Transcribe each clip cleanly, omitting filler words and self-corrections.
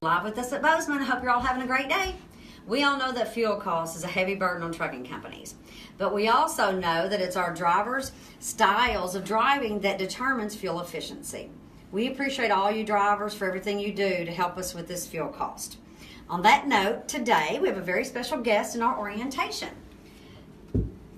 Live with us at Bozeman. I hope you're all having a great day. We all know that fuel cost is a heavy burden on trucking companies, but we also know that it's our drivers' styles of driving that determines fuel efficiency. We appreciate all you drivers for everything you do to help us with this fuel cost. On that note, today we have a very special guest in our orientation.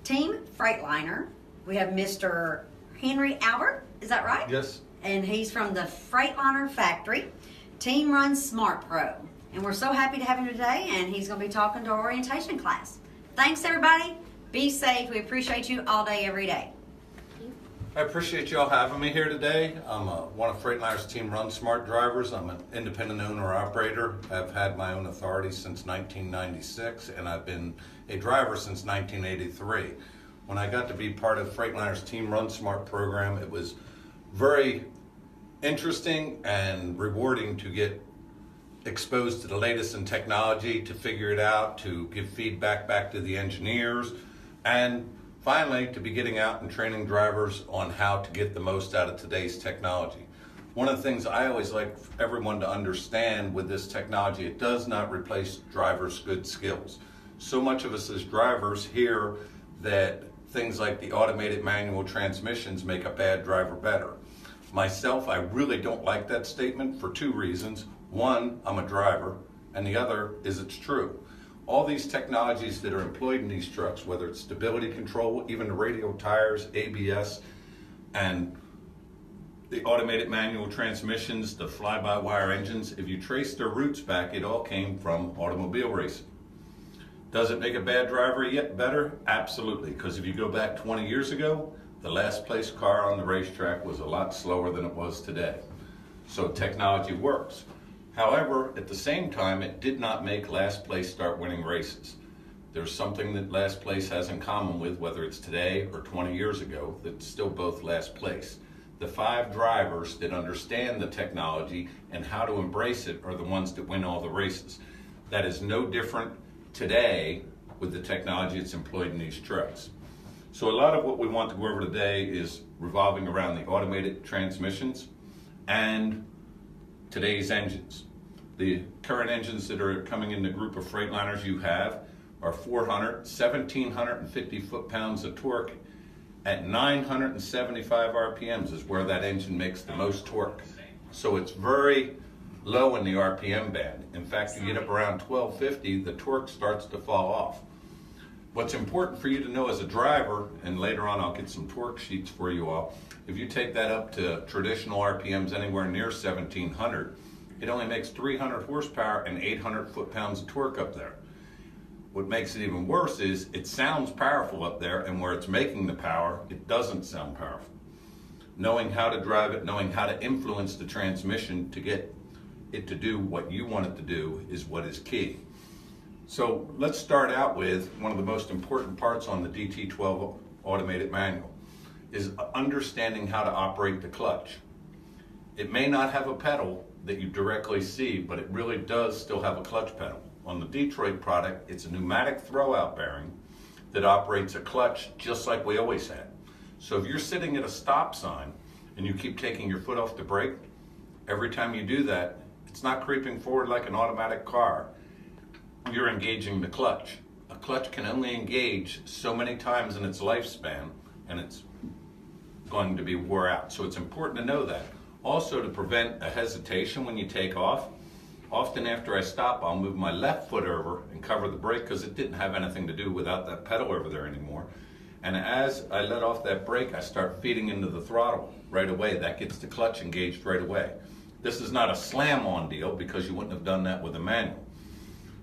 Team Freightliner, we have Mr. Henry Albert, is that right? Yes. And he's from the Freightliner factory. Team runs Smart Pro. And we're so happy to have him today, and he's going to be talking to our orientation class. Thanks, everybody. Be safe. We appreciate you all day, every day. I appreciate y'all having me here today. I'm one of Freightliner's Team Run Smart drivers. I'm an independent owner-operator. I've had my own authority since 1996, and I've been a driver since 1983. When I got to be part of Freightliner's Team Run Smart program, it was very interesting and rewarding to get exposed to the latest in technology, to figure it out, to give feedback back to the engineers, and finally to be getting out and training drivers on how to get the most out of today's technology. One of the things I always like everyone to understand with this technology, it does not replace drivers' good skills. So much of us as drivers hear that things like the automated manual transmissions make a bad driver better. Myself, I really don't like that statement for two reasons. One, I'm a driver, and the other is it's true. All these technologies that are employed in these trucks, whether it's stability control, even the radial tires, ABS, and the automated manual transmissions, the fly-by-wire engines, if you trace their roots back, it all came from automobile racing. Does it make a bad driver yet better? Absolutely, because if you go back 20 years ago, the last place car on the racetrack was a lot slower than it was today. So technology works. However, at the same time, it did not make last place start winning races. There's something that last place has in common with, whether it's today or 20 years ago, that's still both last place. The 5 drivers that understand the technology and how to embrace it are the ones that win all the races. That is no different today with the technology that's employed in these trucks. So a lot of what we want to go over today is revolving around the automated transmissions and today's engines. The current engines that are coming in the group of Freightliners you have are 1,750 foot-pounds of torque at 975 RPMs is where that engine makes the most torque. So it's very low in the RPM band. In fact, you get up around 1250, the torque starts to fall off. What's important for you to know as a driver, and later on I'll get some torque sheets for you all, if you take that up to traditional RPMs anywhere near 1700, it only makes 300 horsepower and 800 foot-pounds of torque up there. What makes it even worse is it sounds powerful up there, and where it's making the power, it doesn't sound powerful. Knowing how to drive it, knowing how to influence the transmission to get it to do what you want it to do is what is key. So let's start out with one of the most important parts on the DT12 automated manual is understanding how to operate the clutch. It may not have a pedal that you directly see, but it really does still have a clutch pedal. On the Detroit product, it's a pneumatic throwout bearing that operates a clutch just like we always had. So if you're sitting at a stop sign and you keep taking your foot off the brake, every time you do that, it's not creeping forward like an automatic car. You're engaging the clutch. A clutch can only engage so many times in its lifespan, and it's going to be wore out. So it's important to know that. Also, to prevent a hesitation when you take off, often after I stop, I'll move my left foot over and cover the brake because it didn't have anything to do without that pedal over there anymore. And as I let off that brake, I start feeding into the throttle right away. That gets the clutch engaged right away. This is not a slam-on deal because you wouldn't have done that with a manual.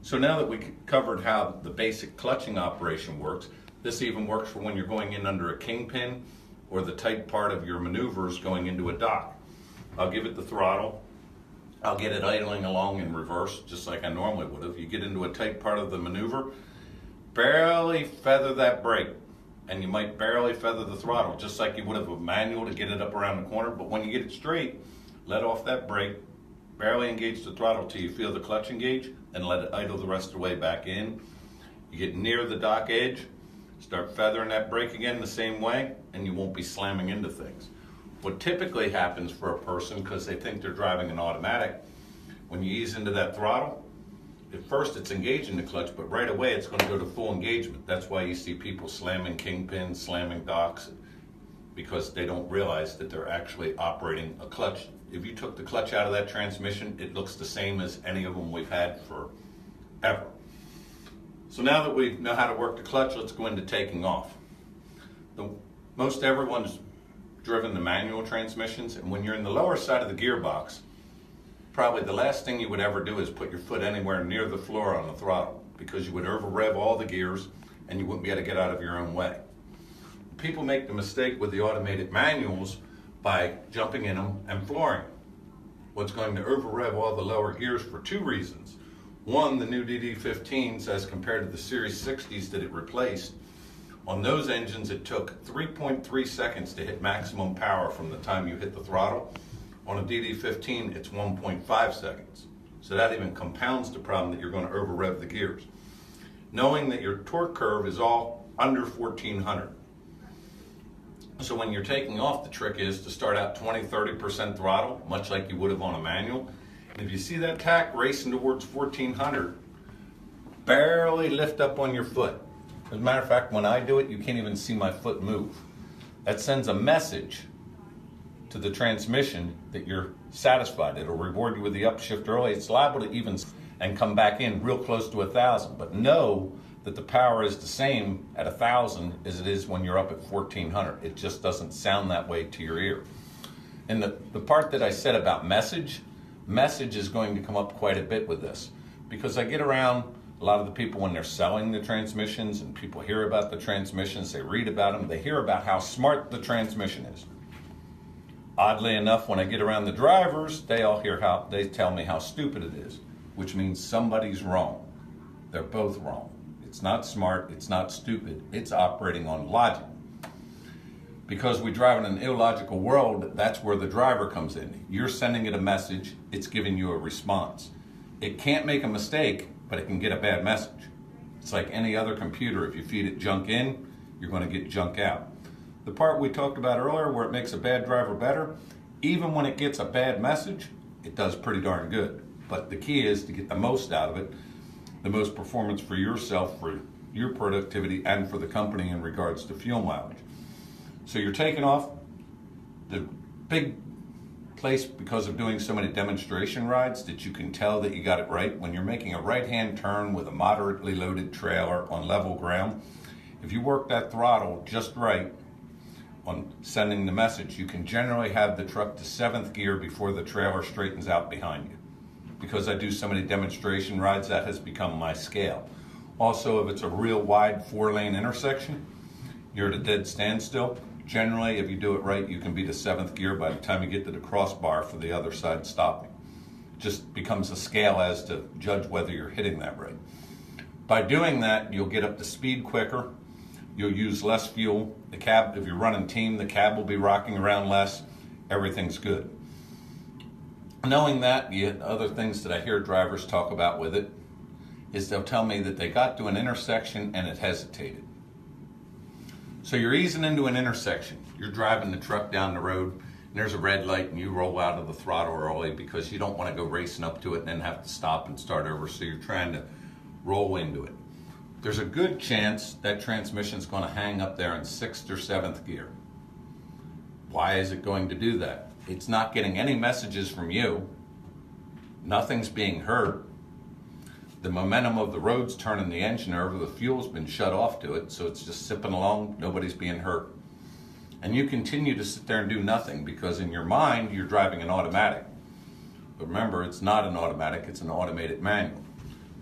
So now that we covered how the basic clutching operation works, this even works for when you're going in under a kingpin or the tight part of your maneuvers going into a dock. I'll give it the throttle. I'll get it idling along in reverse, just like I normally would have. You get into a tight part of the maneuver, barely feather that brake, and you might barely feather the throttle, just like you would have a manual to get it up around the corner. But when you get it straight, let off that brake, barely engage the throttle till you feel the clutch engage, and let it idle the rest of the way back in. You get near the dock edge, start feathering that brake again the same way, and you won't be slamming into things. What typically happens for a person, because they think they're driving an automatic, when you ease into that throttle, at first it's engaging the clutch, but right away it's going to go to full engagement. That's why you see people slamming kingpins, slamming docks, because they don't realize that they're actually operating a clutch. If you took the clutch out of that transmission, it looks the same as any of them we've had forever. So now that we know how to work the clutch, let's go into taking off. Most everyone's driven the manual transmissions, and when you're in the lower side of the gearbox, probably the last thing you would ever do is put your foot anywhere near the floor on the throttle, because you would over rev all the gears and you wouldn't be able to get out of your own way. People make the mistake with the automated manuals by jumping in them and flooring them. What's going to over rev all the lower gears for two reasons. One, the new DD15s as compared to the Series 60s that it replaced, on those engines it took 3.3 seconds to hit maximum power from the time you hit the throttle. On a DD15 it's 1.5 seconds. So that even compounds the problem that you're going to over rev the gears. Knowing that your torque curve is all under 1400. So when you're taking off, the trick is to start out 20-30% throttle, much like you would have on a manual. And if you see that tack racing towards 1400, barely lift up on your foot. As a matter of fact, when I do it, you can't even see my foot move. That sends a message to the transmission that you're satisfied. It'll reward you with the upshift early. It's liable to even and come back in real close to 1,000. But know that the power is the same at 1,000 as it is when you're up at 1,400. It just doesn't sound that way to your ear. And the part that I said about message is going to come up quite a bit with this, because I get around a lot of the people when they're selling the transmissions, and people hear about the transmissions, they read about them, they hear about how smart the transmission is. Oddly enough, when I get around the drivers, they tell me how stupid it is, which means somebody's wrong. They're both wrong. It's not smart, it's not stupid, it's operating on logic. Because we drive in an illogical world, that's where the driver comes in. You're sending it a message, it's giving you a response. It can't make a mistake, but it can get a bad message. It's like any other computer. If you feed it junk in, you're going to get junk out. The part we talked about earlier where it makes a bad driver better, even when it gets a bad message, it does pretty darn good. But the key is to get the most out of it, the most performance for yourself, for your productivity, and for the company in regards to fuel mileage. So you're taking off. The big place, because of doing so many demonstration rides, that you can tell that you got it right, when you're making a right-hand turn with a moderately loaded trailer on level ground, if you work that throttle just right on sending the message, you can generally have the truck to 7th gear before the trailer straightens out behind you. Because I do so many demonstration rides, that has become my scale. Also, if it's a real wide 4-lane intersection, you're at a dead standstill. Generally, if you do it right, you can be to 7th gear by the time you get to the crossbar for the other side stopping. Just becomes a scale as to judge whether you're hitting that right. By doing that, you'll get up to speed quicker. You'll use less fuel. The cab, if you're running team, the cab will be rocking around less. Everything's good. Knowing that, the other things that I hear drivers talk about with it is they'll tell me that they got to an intersection and it hesitated. So you're easing into an intersection. You're driving the truck down the road, and there's a red light, and you roll out of the throttle early because you don't want to go racing up to it and then have to stop and start over, so you're trying to roll into it. There's a good chance that transmission's going to hang up there in 6th or 7th gear. Why is it going to do that? It's not getting any messages from you. Nothing's being heard. The momentum of the road's turning the engine over, the fuel's been shut off to it, so it's just sipping along, nobody's being hurt. And you continue to sit there and do nothing because in your mind you're driving an automatic. But remember, it's not an automatic, it's an automated manual.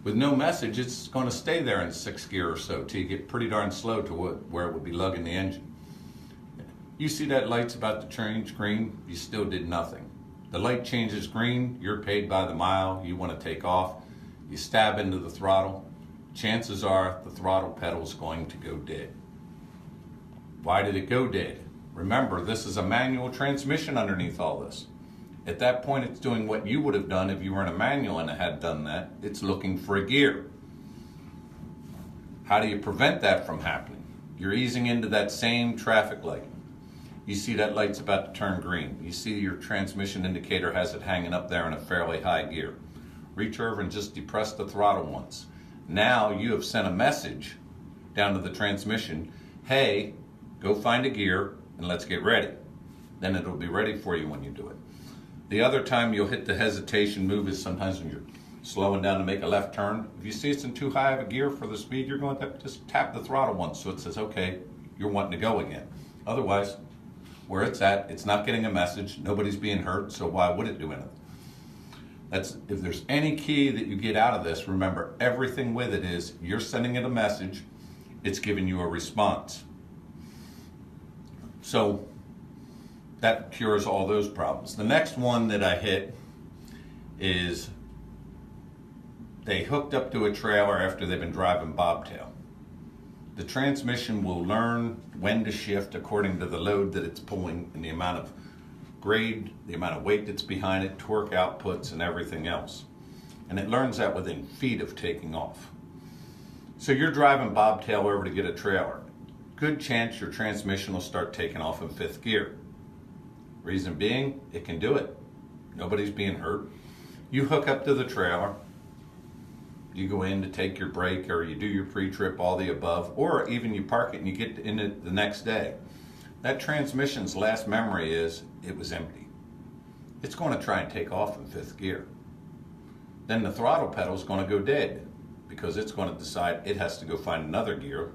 With no message, it's going to stay there in 6th gear or so till you get pretty darn slow to where it would be lugging the engine. You see that light's about to change green, you still did nothing. The light changes green, you're paid by the mile, you want to take off. You stab into the throttle, chances are the throttle pedal's going to go dead. Why did it go dead? Remember, this is a manual transmission underneath all this. At that point, it's doing what you would have done if you were in a manual and it had done that. It's looking for a gear. How do you prevent that from happening? You're easing into that same traffic light. You see that light's about to turn green. You see your transmission indicator has it hanging up there in a fairly high gear. reach over and just depress the throttle once. Now you have sent a message down to the transmission, hey, go find a gear and let's get ready. Then it'll be ready for you when you do it. The other time you'll hit the hesitation move is sometimes when you're slowing down to make a left turn. If you see it's in too high of a gear for the speed you're going to just tap the throttle once so it says, okay, you're wanting to go again. Otherwise, where it's at, it's not getting a message, nobody's being hurt, so why would it do anything? If there's any key that you get out of this, remember everything with it is you're sending it a message, it's giving you a response. So that cures all those problems. The next one that I hit is they hooked up to a trailer after they've been driving bobtail. The transmission will learn when to shift according to the load that it's pulling and the amount of grade, the amount of weight that's behind it, torque outputs, and everything else. And it learns that within feet of taking off. So you're driving bobtail over to get a trailer. Good chance your transmission will start taking off in 5th gear. Reason being, it can do it. Nobody's being hurt. You hook up to the trailer, you go in to take your break or you do your pre-trip, all the above, or even you park it and you get in it the next day. That transmission's last memory is it was empty. It's going to try and take off in 5th gear. Then the throttle pedal's going to go dead because it's going to decide it has to go find another gear.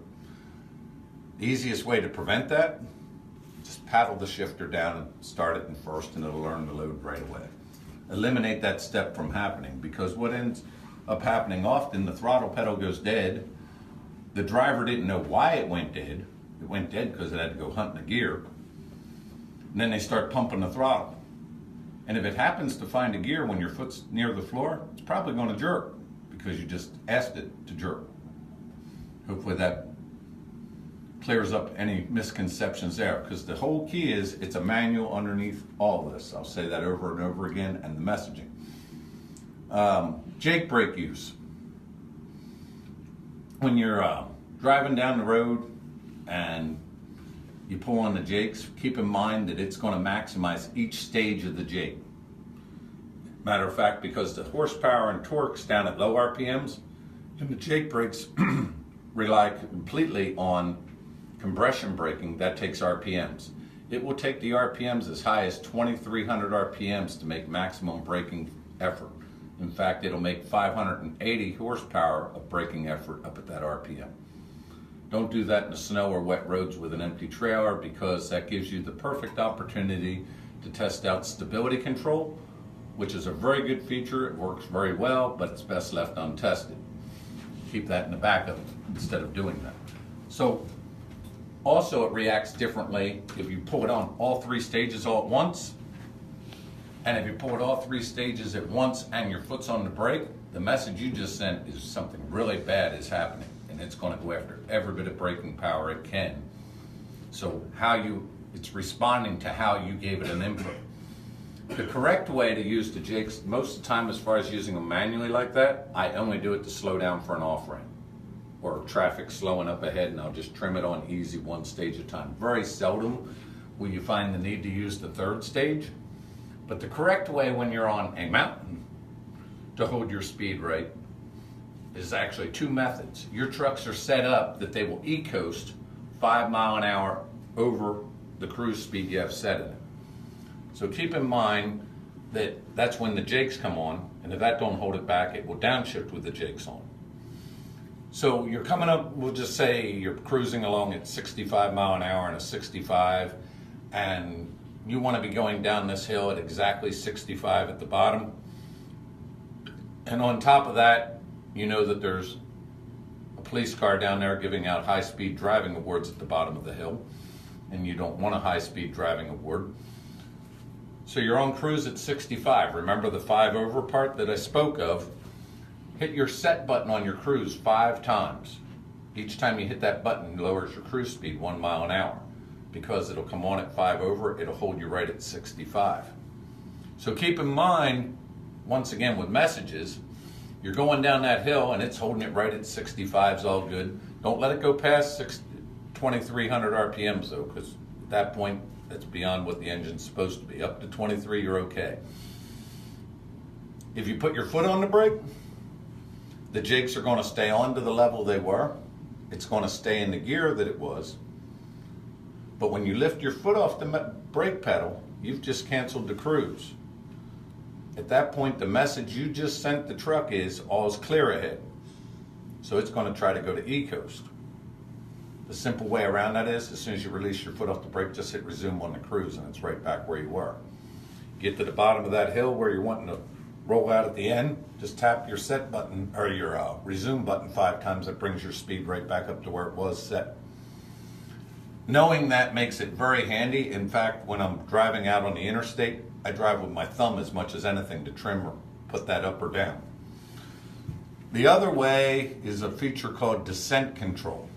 The easiest way to prevent that, just paddle the shifter down and start it in 1st and it'll learn the load right away. Eliminate that step from happening because what ends up happening often, the throttle pedal goes dead. The driver didn't know why it went dead. It went dead because it had to go hunting a gear. And then they start pumping the throttle. And if it happens to find a gear when your foot's near the floor, it's probably going to jerk because you just asked it to jerk. Hopefully that clears up any misconceptions there because the whole key is it's a manual underneath all of this. I'll say that over and over again, and the messaging. Jake brake use. When you're driving down the road and you pull on the jakes, keep in mind that it's going to maximize each stage of the jake. Matter of fact, because the horsepower and torque's down at low RPMs, and the jake brakes rely completely on compression braking, that takes RPMs. It will take the RPMs as high as 2,300 RPMs to make maximum braking effort. In fact, it'll make 580 horsepower of braking effort up at that RPM. Don't do that in the snow or wet roads with an empty trailer because that gives you the perfect opportunity to test out stability control, which is a very good feature. It works very well, but it's best left untested. Keep that in the back of it instead of doing that. So also it reacts differently if you pull it on all 3 stages all at once. And if you pull it all 3 stages at once and your foot's on the brake, the message you just sent is something really bad is happening. And it's going to go after every bit of braking power it can. So it's responding to how you gave it an input. The correct way to use the jakes, most of the time as far as using them manually like that, I only do it to slow down for an off-ramp or traffic slowing up ahead, and I'll just trim it on easy 1 stage at a time. Very seldom will you find the need to use the 3rd stage. But the correct way when you're on a mountain to hold your speed right is actually 2 methods. Your trucks are set up that they will e-coast 5 miles an hour over the cruise speed you have set in it. So keep in mind that that's when the jakes come on, and if that don't hold it back, it will downshift with the jakes on. So you're coming up, we'll just say you're cruising along at 65 miles an hour and a 65, and you want to be going down this hill at exactly 65 at the bottom. And on top of that, you know that there's a police car down there giving out high-speed driving awards at the bottom of the hill, and you don't want a high-speed driving award. So you're on cruise at 65. Remember the 5 over part that I spoke of? Hit your set button on your cruise 5 times. Each time you hit that button, it lowers your cruise speed 1 mile an hour. Because it'll come on at 5 over, it'll hold you right at 65. So keep in mind, once again with messages, you're going down that hill and it's holding it right at 65 is all good. Don't let it go past 2,300 RPMs though, because at that point, that's beyond what the engine's supposed to be. Up to 23, you're okay. If you put your foot on the brake, the jakes are going to stay on to the level they were. It's going to stay in the gear that it was. But when you lift your foot off the brake pedal, you've just canceled the cruise. At that point, the message you just sent the truck is all's clear ahead. So it's going to try to go to E-coast. The simple way around that is, as soon as you release your foot off the brake, just hit resume on the cruise and it's right back where you were. Get to the bottom of that hill where you're wanting to roll out at the end, just tap your set button or your resume button 5 times. That brings your speed right back up to where it was set. Knowing that makes it very handy. In fact, when I'm driving out on the interstate, I drive with my thumb as much as anything to trim or put that up or down. The other way is a feature called descent control.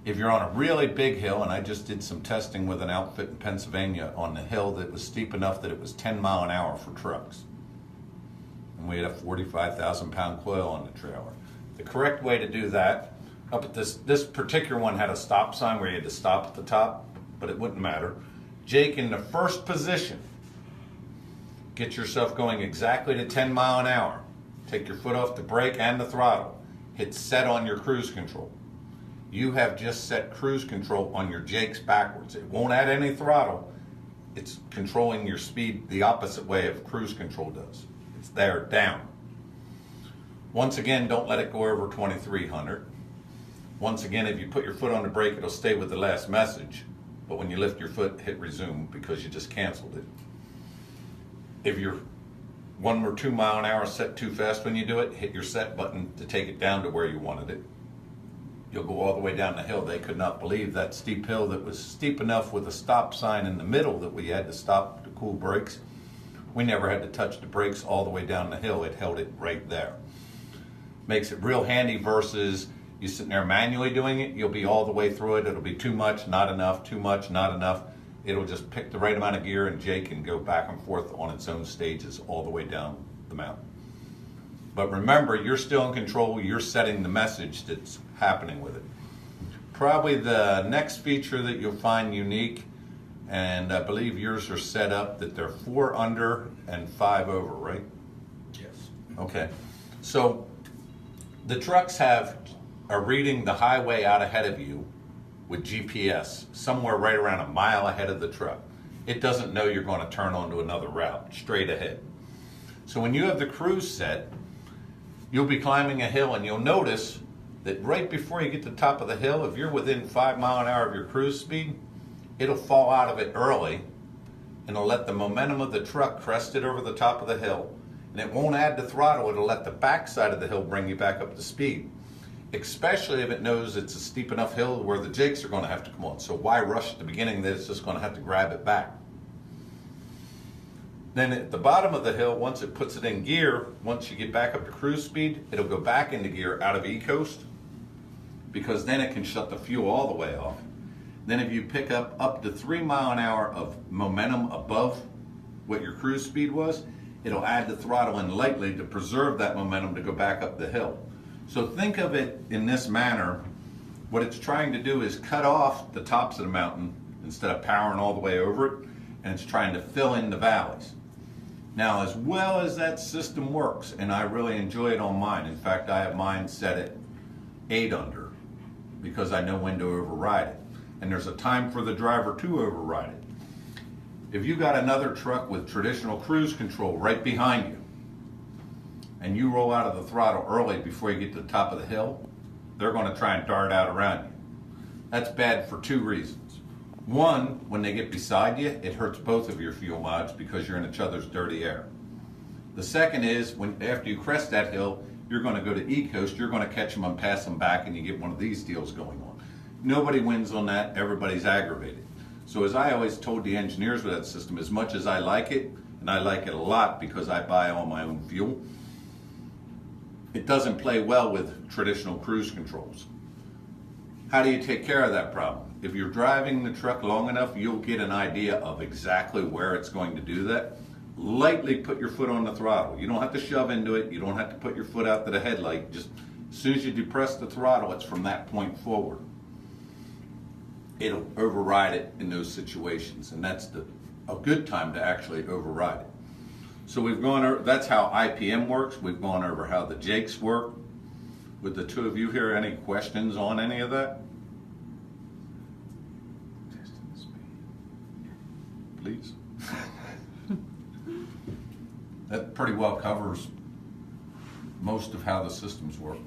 If you're on a really big hill, and I just did some testing with an outfit in Pennsylvania on the hill that was steep enough that it was 10 mile an hour for trucks. And we had a 45,000 pound coil on the trailer. The correct way to do that, up at this particular one had a stop sign where you had to stop at the top, but it wouldn't matter. Jake, in the first position, get yourself going exactly to 10 mile an hour. Take your foot off the brake and the throttle. Hit set on your cruise control. You have just set cruise control on your Jakes backwards. It won't add any throttle. It's controlling your speed the opposite way of cruise control does. It's there, down. Once again, don't let it go over 2300. Once again, if you put your foot on the brake, it'll stay with the last message. But when you lift your foot, hit resume because you just canceled it. If you're 1 or 2 mile an hour set too fast when you do it, hit your set button to take it down to where you wanted it. You'll go all the way down the hill. They could not believe that steep hill that was steep enough with a stop sign in the middle that we had to stop to cool brakes. We never had to touch the brakes all the way down the hill. It held it right there. Makes it real handy versus you sitting there manually doing it. You'll be all the way through it. It'll be too much, not enough, too much, not enough. It'll just pick the right amount of gear and Jake can go back and forth on its own stages all the way down the mountain. But remember, you're still in control. You're setting the message that's happening with it. Probably the next feature that you'll find unique, and I believe yours are set up that they're 4 under and 5 over, right? Yes. Okay. So the trucks are reading the highway out ahead of you with GPS, somewhere right around a mile ahead of the truck. It doesn't know you're going to turn onto another route, straight ahead. So when you have the cruise set, you'll be climbing a hill and you'll notice that right before you get to the top of the hill, if you're within 5 mile an hour of your cruise speed, it'll fall out of it early and it'll let the momentum of the truck crest it over the top of the hill. And it won't add the throttle, it'll let the back side of the hill bring you back up to speed. Especially if it knows it's a steep enough hill where the Jakes are going to have to come on. So why rush at the beginning that it's just going to have to grab it back? Then at the bottom of the hill, once it puts it in gear, once you get back up to cruise speed, it'll go back into gear out of E-coast because then it can shut the fuel all the way off. Then if you pick up to 3 mile an hour of momentum above what your cruise speed was, it'll add the throttle in lightly to preserve that momentum to go back up the hill. So think of it in this manner. What it's trying to do is cut off the tops of the mountain instead of powering all the way over it, and it's trying to fill in the valleys. Now, as well as that system works, and I really enjoy it on mine. In fact, I have mine set at 8 under because I know when to override it. And there's a time for the driver to override it. If you got another truck with traditional cruise control right behind you, and you roll out of the throttle early before you get to the top of the hill, they're going to try and dart out around you. That's bad for 2 reasons. One, when they get beside you, it hurts both of your fuel mods because you're in each other's dirty air. The second is, after you crest that hill, you're going to go to E-coast, you're going to catch them and pass them back, and you get one of these deals going on. Nobody wins on that, everybody's aggravated. So as I always told the engineers with that system, as much as I like it, and I like it a lot because I buy all my own fuel, it doesn't play well with traditional cruise controls. How do you take care of that problem? If you're driving the truck long enough, you'll get an idea of exactly where it's going to do that. Lightly put your foot on the throttle. You don't have to shove into it. You don't have to put your foot out to the headlight. Just as soon as you depress the throttle, it's from that point forward. It'll override it in those situations, and that's a good time to actually override it. So we've gone over, that's how IPM works. We've gone over how the jakes work. With the two of you here, any questions on any of that? Please. That pretty well covers most of how the systems work.